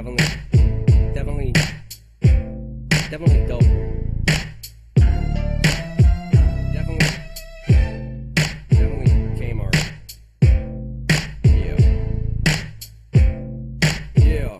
Definitely dope. Definitely Kmart. Yeah.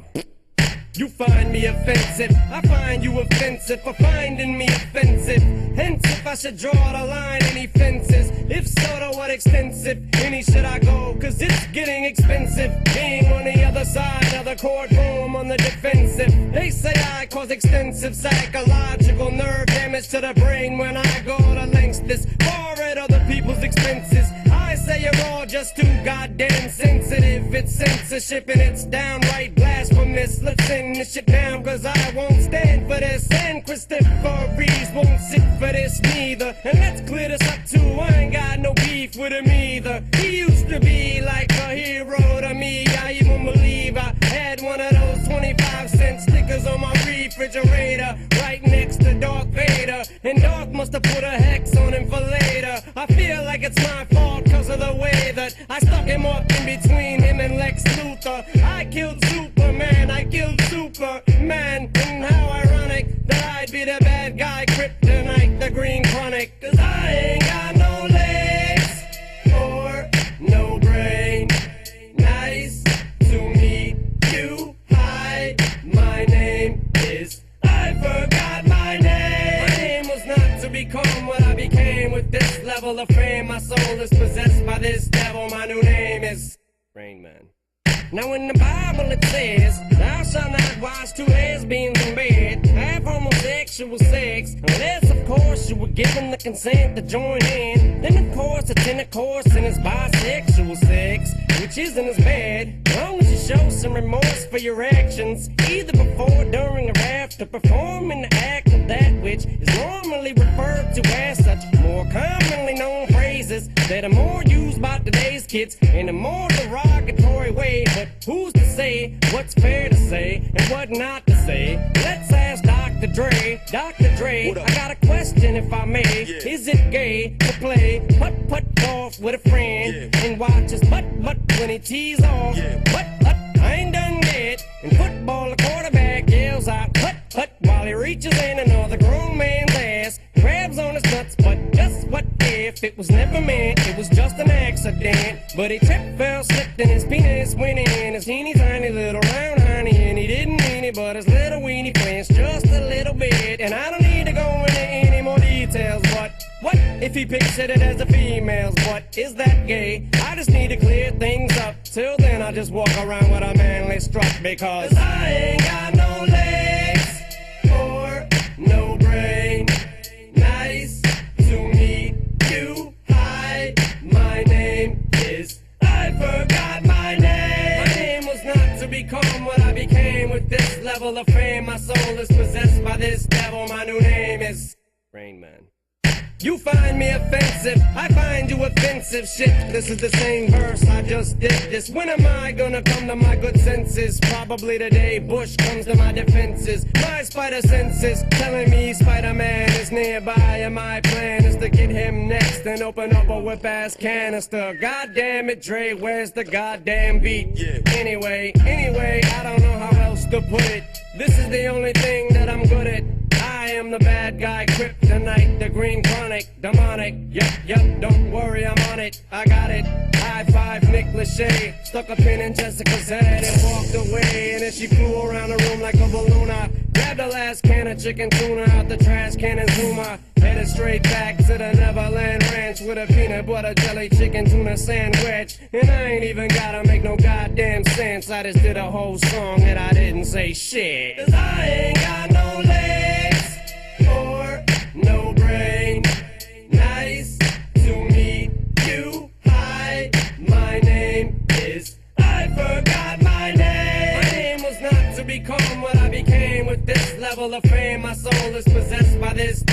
You find me offensive, I find you offensive for finding me offensive. Hence, if I should draw the line, any fences? If so, to what extensive? Any should I go? Cause it's getting expensive. Being on the other side of the courtroom on the defensive. They say I cause extensive psychological nerve damage to the brain when I go to lengths this far at other people's expenses. I say you're all just too goddamn sensitive. It's censorship and it's downright blasphemous. Let's send this shit down cause I won't stand for this. And Christopher Reeves won't sit for this neither. And let's clear this up too, I ain't got no beef with him either. He used to be like a hero to me. I even believe I had one of those 25-cent stickers on my refrigerator right next to Darth Vader. And Darth must have put a hex on him for later. I feel like it's my fault cause of the way that I stuck him up in between him and Lex Luthor. I killed Superman, I killed Superman. And how ironic that I'd be the bad guy, Kryptonite, the Green Chronic. Cause I ain't got no legs or no brain. Nice to meet you. Hi, my name is... I forgot my name. My name was not to become what I became. With this level of fame, my soul is possessed by this devil. My new name is Rain Man. Now in the Bible it says, thou shalt not watch two lesbians in bed, have homosexual sex, unless of course you were given the consent to join in. Then of course it's intercourse and it's bisexual sex, which isn't as bad, as long as you show some remorse for your actions, either before, during, or after performing the act of that which is normally referred to as such more commonly known phrases that are more used by today's kids in a more derogatory way. But who's to say what's fair to say and what not to say? Let's ask Dr. Dre. Dr. Dre, I got a question if I may. Yeah. Is it gay to play putt-putt golf with a friend and watch his butt-butt when he tees off? Putt-putt, I ain't done yet. In football, the quarterback yells out putt-putt while he reaches in another grown man's ass, grabs on his nuts, but just what if it was never meant, it was just an accident. But he tripped, fell, slipped, and his penis went in his teeny tiny little round honey, and he didn't mean it, but his little weenie flinched just a little bit. And I don't need to go into any more details, but what if he pictured it as a female's butt? Is that gay? I just need to clear things up. Till then I just walk around with a manly strut, because I ain't got no legs or no brain. Nice to meet you. Hi, my name is... I forgot my name. My name was not to become what I became. With this level of fame, my soul is possessed by this devil. My new name is Rain Man. You find me offensive, I find you offensive. Shit, this is the same verse I just did this. When am I gonna come to my good senses? Probably today Bush comes to my defenses. My spider senses telling me Spider-Man is nearby, and my plan is to get him next and open up a whip-ass canister. God damn it, Dre, where's the goddamn beat? Anyway, I don't know how else to put it. This is the only thing that I'm good at. I am the bad guy, Kryptonite, the Green Chronic, demonic. Yup, don't worry, I'm on it. I got it. High five, Nick Lachey. Stuck a pin in Jessica's head and walked away. And then she flew around the room like a balloon. I grabbed the last can of chicken tuna out the trash can and Zuma. Headed straight back to the Neverland Ranch with a peanut butter jelly chicken tuna sandwich. And I ain't even gotta make no goddamn sense. I just did a whole song and I didn't say shit. 'Cause I ain't got no legs